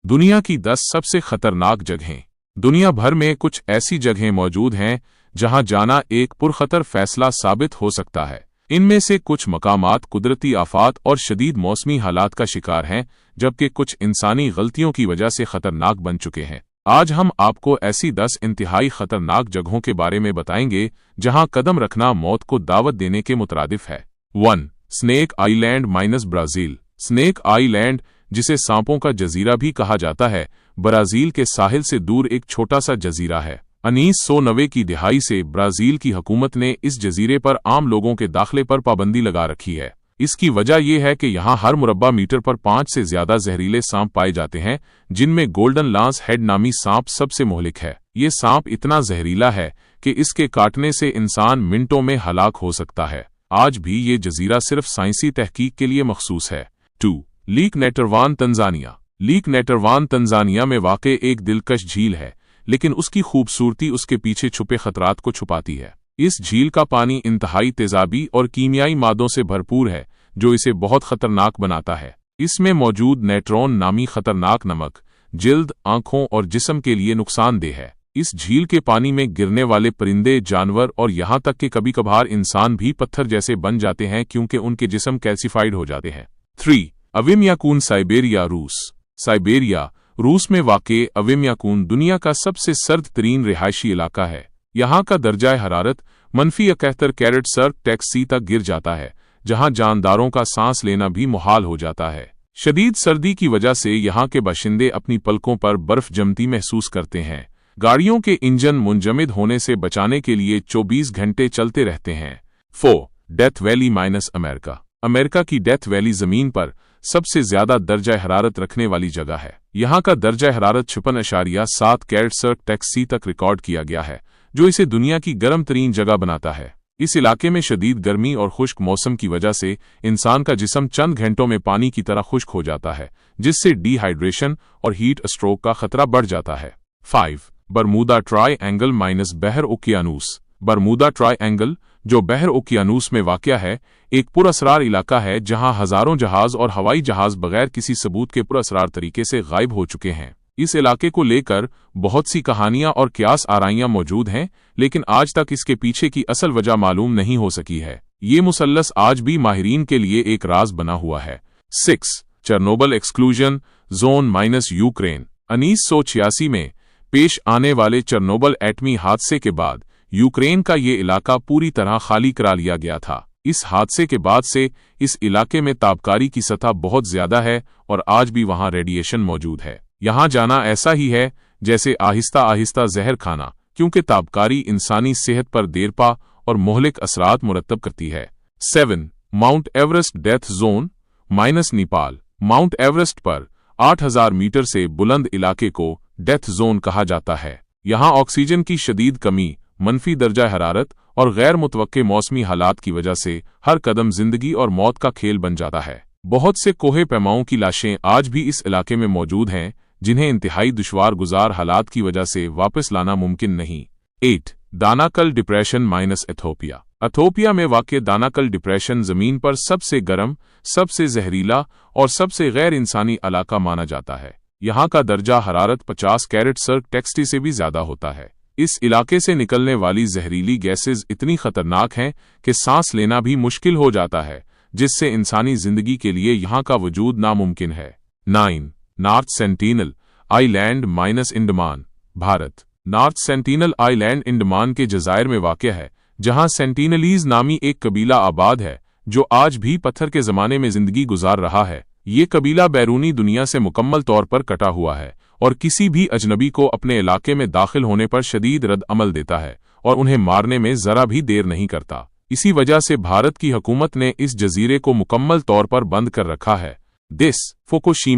दुनिया की 10 सबसे खतरनाक जगहें। दुनिया भर में कुछ ऐसी जगहें मौजूद हैं जहां जाना एक पुरखतर फैसला साबित हो सकता है। इनमें से कुछ मकामात कुदरती आफात और शदीद मौसमी हालात का शिकार हैं, जबकि कुछ इंसानी गलतियों की वजह से खतरनाक बन चुके हैं। आज हम आपको ऐसी 10 इंतहाई खतरनाक जगहों के बारे में बताएंगे जहां कदम रखना मौत को दावत देने के मुतरादिफ है। 1. Snake island minus Brazil. Snake island, जिसे सांपों का जजीरा भी कहा जाता है, ब्राजील के साहिल से दूर एक छोटा सा जजीरा है। 1990 की दिहाई से ब्राजील की हुकूमत ने इस जजीरे पर आम लोगों के दाखिले पर पाबंदी लगा रखी है। इसकी वजह यह है कि यहाँ हर मुरब्बा मीटर पर 5 से ज्यादा जहरीले सांप पाए जाते हैं, जिनमें गोल्डन लांस हेड नामी सांप सबसे मोहलिक है। ये सांप इतना जहरीला है कि इसके काटने से इंसान मिनटों में हलाक हो सकता है। आज भी ये जजीरा सिर्फ साइंसी तहकीक के लिए मखसूस है। 2. Lake Natron Tanzania. Lake Natron Tanzania में वाक़े एक दिलकश झील है, लेकिन उसकी खूबसूरती उसके पीछे छुपे खतरात को छुपाती है। इस झील का पानी इंतहाई तेजाबी और कीमियाई मादों से भरपूर है, जो इसे बहुत खतरनाक बनाता है। इसमें मौजूद नेट्रॉन नामी खतरनाक नमक जिल्द, आंखों और जिस्म के लिए नुकसानदेह है। इस झील के पानी में गिरने वाले परिंदे, जानवर और यहाँ तक कि कभी कभार इंसान भी पत्थर जैसे बन जाते हैं, क्योंकि उनके जिस्म कैल्सिफाइड हो जाते हैं। 3. अविम्याकून साइबेरिया, रूस। साइबेरिया, रूस में वाक़े अविम्याकून दुनिया का सबसे सर्द तरीन रिहायशी इलाका है। यहाँ का दर्जा हरारत -71°C तक गिर जाता है, जहाँ जानदारों का सांस लेना भी मुहाल हो जाता है। शदीद सर्दी की वजह से यहाँ के बाशिंदे अपनी पलकों पर बर्फ जमती महसूस करते हैं। गाड़ियों के इंजन मुंजमद होने से बचाने के लिए 24 घंटे चलते रहते हैं। 4. Death valley minus America. America की डेथ वैली जमीन पर सबसे ज्यादा दर्जा हरारत रखने वाली जगह है। यहाँ का दर्जा हरारत 56.7°C तक रिकॉर्ड किया गया है, जो इसे दुनिया की गर्म तरीन जगह बनाता है। इस इलाके में शदीद गर्मी और खुश्क मौसम की वजह से इंसान का जिस्म चंद घंटों में पानी की तरह खुश्क हो जाता है, जिससे डिहाइड्रेशन और हीट स्ट्रोक का खतरा बढ़ जाता है। 5. बरमूदा ट्राई-एंगल माइनस बहर ओकियानूस। बरमूदा ट्राई-एंगल, जो बहर ओकियानूस में वाक़या है, एक पुरअसरार इलाका है जहां हजारों जहाज और हवाई जहाज बगैर किसी सबूत के पुरअसरार तरीके से गायब हो चुके हैं। इस इलाके को लेकर बहुत सी कहानियां और क्यास आराइयां मौजूद हैं, लेकिन आज तक इसके पीछे की असल वजह मालूम नहीं हो सकी है। ये मुसल्लस आज भी माहिरीन के लिए एक राज बना हुआ है। 6. Chernobyl exclusion zone minus Ukraine. 1986 में पेश आने वाले चेरनोबिल एटमी हादसे के बाद यूक्रेन का ये इलाका पूरी तरह खाली करा लिया गया था। इस हादसे के बाद से इस इलाके में तापकारी की सतह बहुत ज्यादा है और आज भी वहां रेडिएशन मौजूद है। यहाँ जाना ऐसा ही है जैसे आहिस्ता आहिस्ता जहर खाना, क्योंकि तापकारी इंसानी सेहत पर देरपा और मोहलिक असरात मुरतब करती है। 7. Mount Everest death zone minus Nepal. Mount Everest पर 8000 मीटर से बुलंद इलाके को डेथ जोन कहा जाता है। यहाँ ऑक्सीजन की शदीद कमी, मनफी दर्जा हरारत और गैर मुतवक्के मौसमी हालात की वजह से हर कदम जिंदगी और मौत का खेल बन जाता है। बहुत से कोहे पैमाओं की लाशें आज भी इस इलाके में मौजूद हैं, जिन्हें इंतहाई दुश्वार गुजार हालात की वजह से वापस लाना मुमकिन नहीं। 8. दानाकल डिप्रेशन माइनस एथोपिया। एथोपिया में वाक़े दानाकल डिप्रेशन जमीन पर सबसे गर्म, सबसे जहरीला और सबसे गैर इंसानी इलाका माना जाता है। यहाँ का दर्जा हरारत 50°C से भी ज्यादा होता है। इस इलाके से निकलने वाली जहरीली गैसेज इतनी खतरनाक हैं कि सांस लेना भी मुश्किल हो जाता है, जिससे इंसानी जिंदगी के लिए यहाँ का वजूद नामुमकिन है। 9. North sentinel island minus Andaman, Bharat. North sentinel island Andaman के जजायर में वाक़या है, जहाँ सेंटिनलीज नामी एक कबीला आबाद है, जो आज भी पत्थर के ज़माने में जिंदगी गुजार रहा है। ये कबीला बैरूनी दुनिया से मुकम्मल तौर पर कटा हुआ है और किसी भी अजनबी को अपने इलाके में दाखिल होने पर शदीद रद्द अमल देता है और उन्हें मारने में जरा भी देर नहीं करता। इसी वजह से भारत की हुकूमत ने इस जजीरे को मुकम्मल तौर पर बंद कर रखा है। This Fukushima